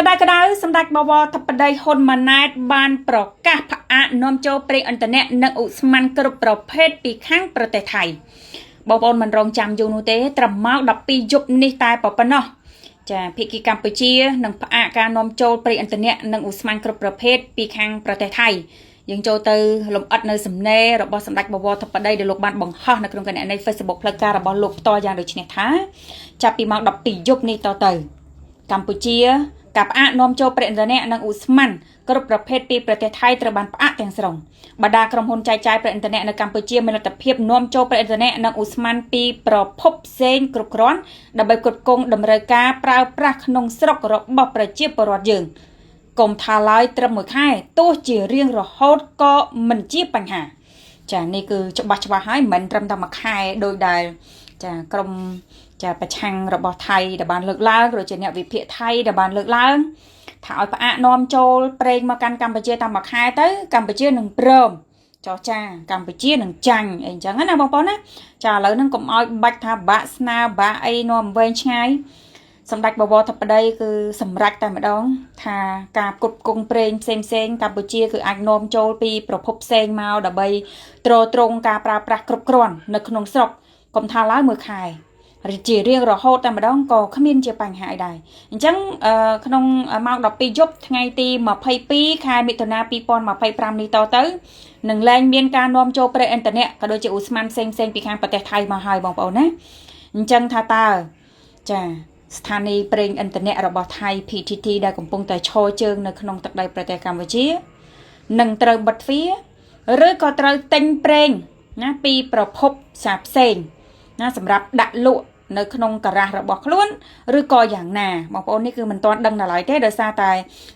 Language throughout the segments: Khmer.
ក្តៅសម្ដេចបវរធិបតីហ៊ុនម៉ាណែតបានប្រកាសផ្អាកនាំចូលប្រេងឥន្ធនៈនិងឧស្ម័នគ្រប់ប្រភេទពីខាងប្រទេសថៃបងប្អូនមិនរងចាំយូរនោះទេត្រឹមម៉ោង12យប់នេះតែប៉ុណ្ណោះចាភាគីកម្ពុជានឹងផ្អាកការនាំចូលប្រេងឥន្ធនៈនិងឧស្ម័នគ្រប់ប្រភេទពីខាងប្រទេសថៃយើងចូលទៅលំអិតនៅសំណេររបស់សម្ដេចបវរធិបតីដែលលោកបានបង្ហោះនៅក្នុងគណនី Facebook ផ្លូវការរបស់លោកផ្ទាល់យ៉ាងដូចនេះថាចាប់ពីម៉ោង12យប់នេះតទៅកម្ពុជាការផ្អាកនាំចូលប្រេងឥន្ធនៈនិងឧស្ម័នគ្រប់ប្រភេទពីប្រទេសថៃត្រូវបានផ្អាកទាំងស្រុងបដាក្រុមហ៊ុនចែកចាយប្រេងឥន្ធនៈនៅកម្ពុជាមានលទ្ធភាពនាំចូលប្រេងឥន្ធនៈនិងឧស្ម័នពីប្រភពផ្សេងគ្រប់គ្រាន់ដើម្បីផ្គត់ផ្គង់តម្រូវការប្រើប្រាស់ក្នុងស្រុករបស់ប្រជាពលរដ្ឋយើងកុំថាឡើយត្រឹមមួយខែទោះជារៀងរហូតក៏មិនជាបញ្ហាចានេះគឺច្បាស់ហើយមិនត្រឹមតែមួយខែដោយដែលចាក្រុមចាប្រឆាំងរបស់ថៃដែលបានលើកឡើងឬជាអ្នកវិភាគថៃដែលបានលើកឡើងថាឲ្យផ្អាកនាំចូលប្រេងមកកាន់កម្ពុជាតាមមួយខែទៅកម្ពុជានឹងព្រមចរចាកម្ពុជានឹងចាញ់អីចឹងណាបងប្អូនណាចាឥឡូវហ្នឹងកុំឲ្យបាច់ថាបាក់ស្នាបាក់អីនាំវែងឆ្ងាយសម្ដេចបវរធិបតីគឺសម្រេចតែម្ដងថាការផ្គត់ផ្គង់ប្រេងផ្សេងកម្ពុជាគឺអាចនាំចូលពីប្រភពផ្សេងមកដើម្បីទ្រទ្រង់ការប្រើប្រាស់គ្រប់គ្រាន់នៅក្នុងស្រុកកុំថាឡើយមួយខែជារៀងរហូតតែម្ដងក៏គ្មានជាបញ្ហាអីដែរអញ្ចឹងក្នុងម៉ោង12យប់ថ្ងៃទី22ខែមិថុនា2025នេះតទៅនឹងលែងមានការនាំចូលប្រេងឥន្ធនៈក៏ដូចជាឧស្ម័នផ្សេងពីខាងប្រទេសថៃមកហើយបងប្អូនណាអញ្ចឹងថាតើចាស្ថានីយ៍ប្រេងឥន្ធនៈរបស់ថៃ PTT ដែលកំពុងតែឈរជើងនៅក្នុងទឹកដីប្រទេសកម្ពុជានឹងត្រូវបិទទ្វារឬក៏ត្រូវទិញប្រេងណាពីប្រភពផ្សេងណាសម្រាប់ដាក់លក់នៅក្នុងការ៉ាសរបស់ខ្លួនឬក៏យ៉ាងណាបងប្អូននេះគឺមិនទាន់ដឹងដល់ឡើយទេដោយសារតែ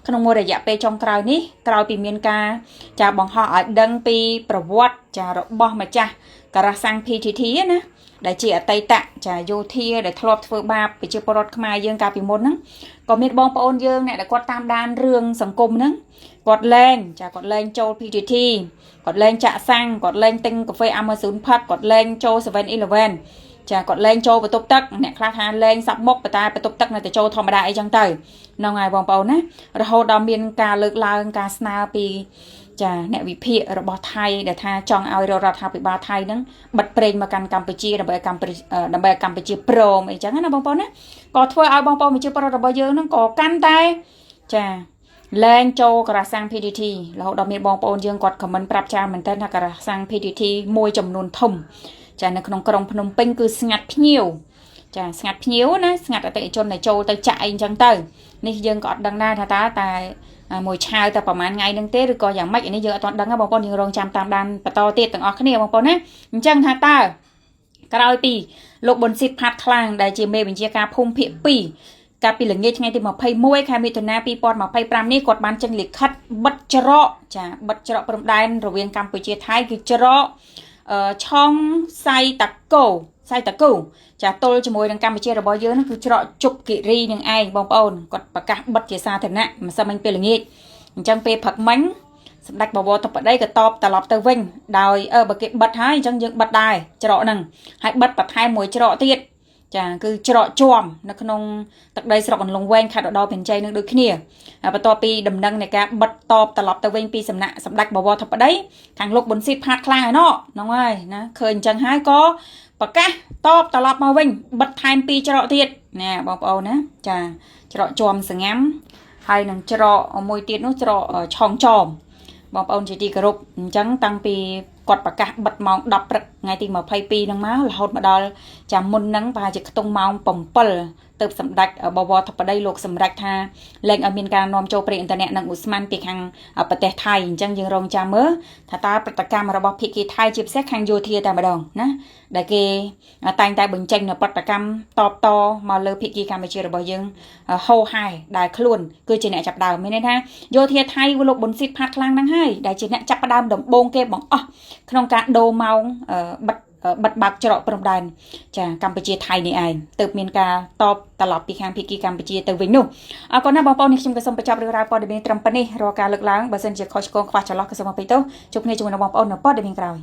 ក្នុងមួយរយៈពេលចុងក្រោយនេះក្រោយពីមានការចាបង្ហោះឲ្យដឹងពីប្រវត្តិចារបស់ម្ចាស់ការ៉ាសសាំង PTT ណាដែលជាអតីតចាយោធាដែលធ្លាប់ធ្វើបាបប្រជាពលរដ្ឋខ្មែរយើងកាលពីមុនហ្នឹងក៏មានបងប្អូនយើងអ្នកដែលគាត់តាមដានរឿងសង្គមហ្នឹងគាត់លែងចូល PTT គាត់លែងចាក់សាំងគាត់លែងទិញកាហ្វេ Amazon Pub គាត់លែងចូល 7-Eleven ចាគាត់លែងចូលបន្ទប់ទឹកអ្នកខ្លះថាលែងសាប់មុខតែបន្ទប់ទឹកនៅតែចូលធម្មតាអីចឹងទៅហ្នឹងហើយបងប្អូនណារហូតដល់មានការលើកឡើងការស្នើពីចាអ្នកវិភាគរបស់ថៃដែលថាចង់ឲ្យរដ្ឋាភិបាលថៃហ្នឹងបិទប្រេងមកកាន់កម្ពុជាដើម្បីឲ្យកម្ពុជាព្រមអីចឹងណាបងប្អូនណាក៏ធ្វើឲ្យបងប្អូនប្រជាពលរដ្ឋរបស់យើងហ្នឹងក៏កាន់តែចាលែងចូលការ៉ាសសាំង PTT រហូតដល់មានបងប្អូនយើងគាត់ខមមិនប្រាប់ច្រើនមែនតើថាការ៉ាសសាំង PTT មួយចំនួនធំចានៅក្នុងក្រុងភ្នំពេញគឺស្ងាត់ភ្ញៀវចាស្ងាត់ភ្ញៀវណាស្ងាត់អតិថិជនដែលចូលទៅចាក់អីចឹងទៅនេះយើងក៏អត់ដឹងដែរថាតែមួយឆាវតែប្រហែលថ្ងៃហ្នឹងទេឬក៏យ៉ាងម៉េចនេះយើងអត់ទាន់ដឹងទេបងប្អូនយើងរងចាំតាមដានបន្តទៀតទាំងអស់គ្នាបងប្អូនណាអញ្ចឹងថាតើក្រោយពីលោកប៊ុនស៊ីតផាត់ខ្លាំងដែលជាមេបញ្ជាការភូមិភាគ2កាលពីល្ងាចថ្ងៃទី21ខែមិថុនា2025នេះគាត់បានចេញលិខិតបិទច្រកចាបិទច្រកព្រំដែនរវាងកម្ពុជាថៃគឺច្រកឆុងសៃតាកូចាទល់ជាមួយនឹងកម្ពុជារបស់យើងហ្នឹងគឺច្រកជុកគិរីនឹងឯងបងប្អូនគាត់ប្រកាសបិទជាសាធារណៈមិនសិនមិញពេលល្ងាចអញ្ចឹងពេលព្រឹកមិញសម្ដេចបវរធិបតីក៏តបត្រឡប់ទៅវិញដោយបើគេបិទហើយអញ្ចឹងយើងបិទដែរច្រកហ្នឹងហើយបិទបន្ថែមមួយច្រកទៀតចាគឺច្រកជាំនៅក្នុងទឹកដីស្រុកអន្លង់វែងខេត្តឧត្តរមានជ័យនឹងដូចគ្នាបន្ទាប់ពីដំណឹងនៃការបិទតបត្រឡប់ទៅវិញពីសំណាក់សម្ដេចបវរធិបតីខាងលោកប៊ុនស៊ីតផាតខ្លាំងហើយហ្នឹងហើយណាឃើញអញ្ចឹងហើយក៏ប្រកាសតបត្រឡប់មកវិញបិទថែម2ច្រកទៀតណាបងប្អូនណាចាច្រកជាំសងាំហើយនឹងច្រកមួយទៀតនោះច្រកឆុងចោមបងប្អូនជាទីគោរពអញ្ចឹងតាំងពីគាត់ប្រកាសបិទម៉ោង10ព្រឹកថ្ងៃទី22ហ្នឹងមករហូតមកដល់ចាំមុនហ្នឹងប្រហែលជាខ្ទង់ម៉ោង7ទៅសម្ដេចបវរធិបតីលោកសម្រេចថាលែងឲ្យមានការនាំចូលប្រេងឥន្ធនៈនិងឧស្ម័នពីខាងប្រទេសថៃអញ្ចឹងយើងរងចាំមើលថាតើប្រតិកម្មរបស់ភាគីថៃជាពិសេសខាងយោធាតែម្ដងណាដែលគេតែងតែបញ្ចេញនៅប្រតិកម្មតបតមកលើភាគីកម្ពុជារបស់យើងហោហែដែលខ្លួនគឺជាអ្នកចាប់ដើមមានន័យថាយោធាថៃលោកប៊ុនស៊ីតផាត់ខ្លាំងហ្នឹងហើយដែលជាអ្នកចាប់ផ្ដើមដំបូងគេបង្អស់ក្នុងការដូរម៉ោងបិទបើកច្រកព្រំដែនចាកម្ពុជាថៃនេះឯងទើបមានការតបត្រឡប់ពីខាងភាគីកម្ពុជាទៅវិញនោះអរគុណណាបងប្អូននេះខ្ញុំក៏សូមបញ្ចប់រឿងរ៉ាវព័ត៌មានត្រឹមប៉ុណ្នេះរាល់ការលើកឡើងបើសិនជាខុសឆ្គងខ្វះចន្លោះក៏សូមអភ័យទោសជួបគ្នាជាមួយនឹងបងប្អូននៅព័ត៌មានក្រោយ